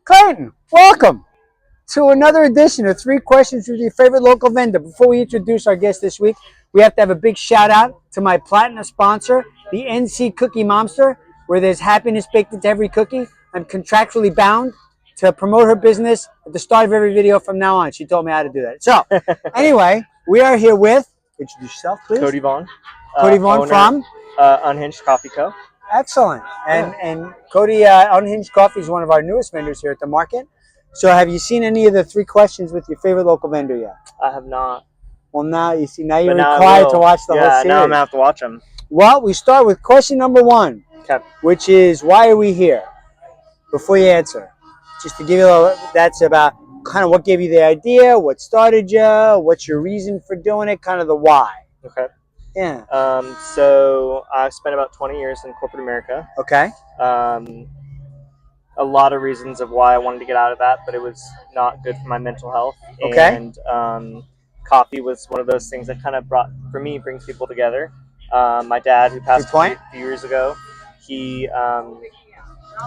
Clayton, welcome to another edition of Three Questions with Your Favorite Local Vendor. Before we introduce our guest this week, we have to have a big shout out to my platinum sponsor, the NC Cookie Monster, where there's happiness baked into every cookie. I'm contractually bound to promote her business at the start of every video from now on. She told me how to do that. So, anyway, we are here with, introduce yourself, please. Cody Vaughn. Cody Vaughn owner, from? Unhinged Coffee Co. Excellent. And Cody, Unhinged Coffee is one of our newest vendors here at the market. So have you seen any of the Three Questions with Your Favorite Local Vendor yet? I have not. Well, now you see, now you're Now required to watch the whole series. Yeah, now I'm going to have to watch them. Well, we start with question number one, Okay. which is, why are we here? Before you answer, just to give you a little, that's about kind of what gave you the idea, what started you, what's your reason for doing it, kind of the why. Okay. Yeah. So I've spent about 20 years in corporate America. Okay. A lot of reasons of why I wanted to get out of that, but it was not good for my mental health. Okay. And coffee was one of those things that kind of brings people together. My dad, who passed a few years ago,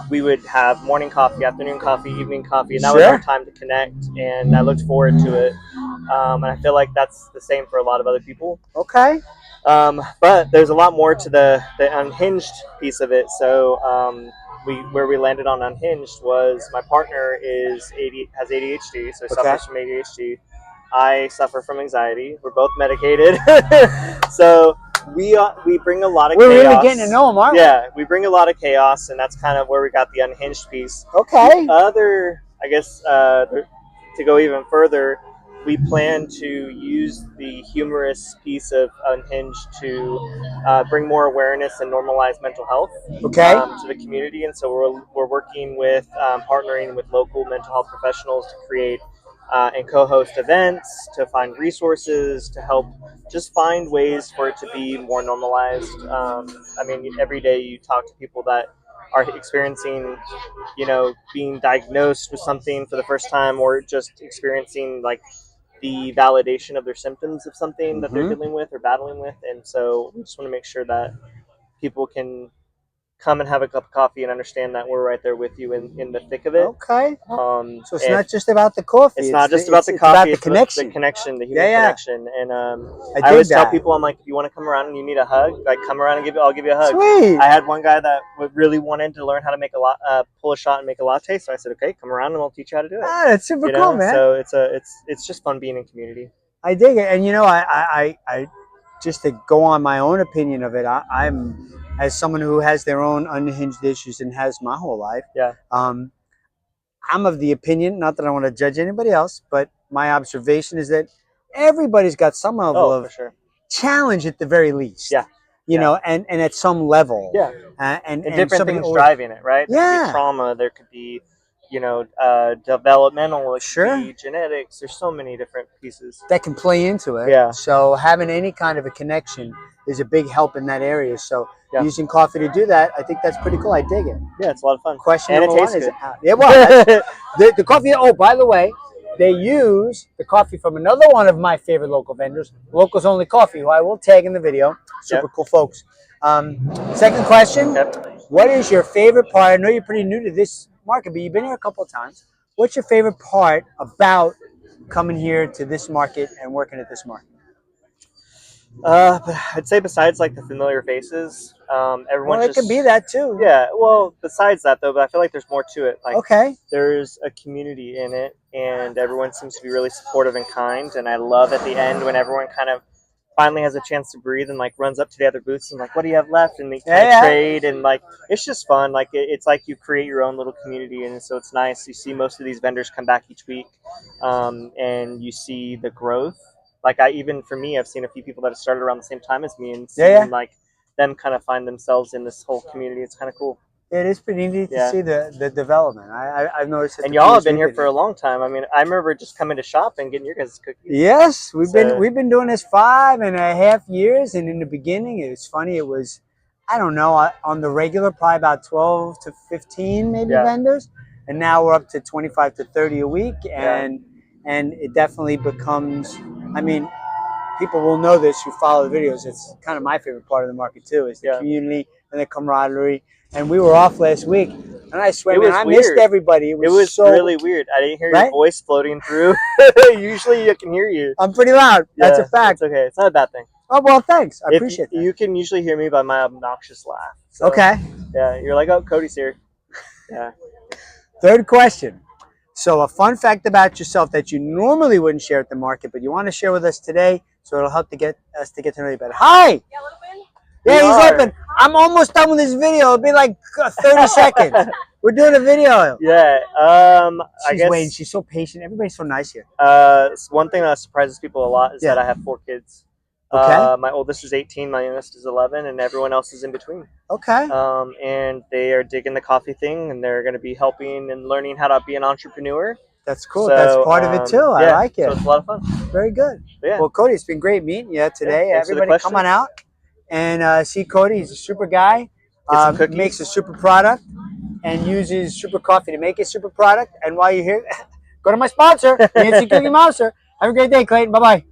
we would have morning coffee, afternoon coffee, evening coffee, and that was our time to connect, and I looked forward to it. And I feel like that's the same for a lot of other people. Okay. But there's a lot more to the Unhinged piece of it. So where we landed on Unhinged was my partner has ADHD, so he suffers from ADHD. I suffer from anxiety. We're both medicated. So we bring a lot of chaos. We're really getting to know him, aren't we? Yeah, we bring a lot of chaos, and that's kind of where we got the Unhinged piece. Okay. To go even further, we plan to use the humorous piece of Unhinged to bring more awareness and normalize mental health to the community. And so we're working with partnering with local mental health professionals to create and co-host events, to find resources, to help just find ways for it to be more normalized. I mean, every day you talk to people that are experiencing, being diagnosed with something for the first time, or just experiencing like the validation of their symptoms of something that they're dealing with or battling with. And so we just want to make sure that people can come and have a cup of coffee and understand that we're right there with you in the thick of it. Okay. So it's not just about the coffee. It's not just about the coffee. It's about the connection. The connection, the human connection. And I always tell people, I'm like, if you want to come around and you need a hug, like come around and I'll give you a hug. Sweet. I had one guy that really wanted to learn how to make pull a shot and make a latte. So I said, okay, come around and we'll teach you how to do it. Ah, that's super cool, man. So it's just fun being in community. I dig it. And I just to go on my own opinion of it, I'm, as someone who has their own unhinged issues and has my whole life, I'm of the opinion, not that I want to judge anybody else, but my observation is that everybody's got some level of challenge at the very least. Yeah. You know, and at some level. Yeah. And different things driving it, right? There could be trauma, there could be, developmental, it could be genetics. There's so many different pieces that can play into it. Yeah. So having any kind of a connection is a big help in that area. So using coffee to do that, I think that's pretty cool. I dig it. Yeah, it's a lot of fun. Question and number it tastes one good. is, yeah, well, the coffee. Oh, by the way, they use the coffee from another one of my favorite local vendors, Locals Only Coffee, who I will tag in the video. Super cool folks. Second question: what is your favorite part? I know you're pretty new to this market, but you've been here a couple of times. What's your favorite part about coming here to this market and working at this market? I'd say besides like the familiar faces, everyone. Well, it could be that too. Yeah. Well, besides that though, but I feel like there's more to it. Like, there's a community in it, and everyone seems to be really supportive and kind. And I love at the end when everyone kind of finally has a chance to breathe and like runs up to the other booths and like, what do you have left? And they kind of trade, and like it's just fun. Like it's like you create your own little community, and so it's nice. You see most of these vendors come back each week, and you see the growth. Like for me, I've seen a few people that have started around the same time as me, and seeing like them kind of find themselves in this whole community. It's kind of cool. It is pretty neat to see the development. I've noticed. And y'all have been here for a long time. I mean, I remember just coming to shop and getting your guys' cookies. Yes, we've been doing this 5.5 years, and in the beginning, it was funny. It was, I don't know, on the regular, probably about 12 to 15 maybe vendors, and now we're up to 25 to 30 a week, and it definitely becomes. I mean, people will know this who follow the videos. It's kind of my favorite part of the market too, is the community, and the camaraderie. And we were off last week, and I swear, It man, was I missed weird. everybody. It was so really weird. I didn't hear Right? your voice floating through. Usually I can hear you. I'm pretty loud. That's Yeah, a fact. It's okay. It's not a bad thing. Oh, well, thanks. I appreciate that. You can usually hear me by my obnoxious laugh. So, Okay. Yeah, you're like, oh, Cody's here. Yeah. Third question. So a fun fact about yourself that you normally wouldn't share at the market, but you want to share with us today, so it'll help to get us to get to know you better. Hi. Yeah, open. Yeah, We he's are. open. I'm almost done with this video. It'll be like 30 seconds. We're doing a video. Yeah. She's I guess waiting. She's so patient. Everybody's so nice here. one thing that surprises people a lot is Yeah. that I have 4 kids. Okay. My oldest is 18, my youngest is 11, and everyone else is in between. Okay. And they are digging the coffee thing, and they're going to be helping and learning how to be an entrepreneur. That's cool. So, That's part of it too. I yeah, like it. So it's a lot of fun. Very good. Yeah. Well, Cody, it's been great meeting you today. Yeah, thanks for the Everybody come on questions. out and see Cody. He's a super guy. Get some cookies. Makes a super product and uses super coffee to make his super product. And while you're here, go to my sponsor, the NC Cookie Monster. Have a great day, Clayton. Bye-bye.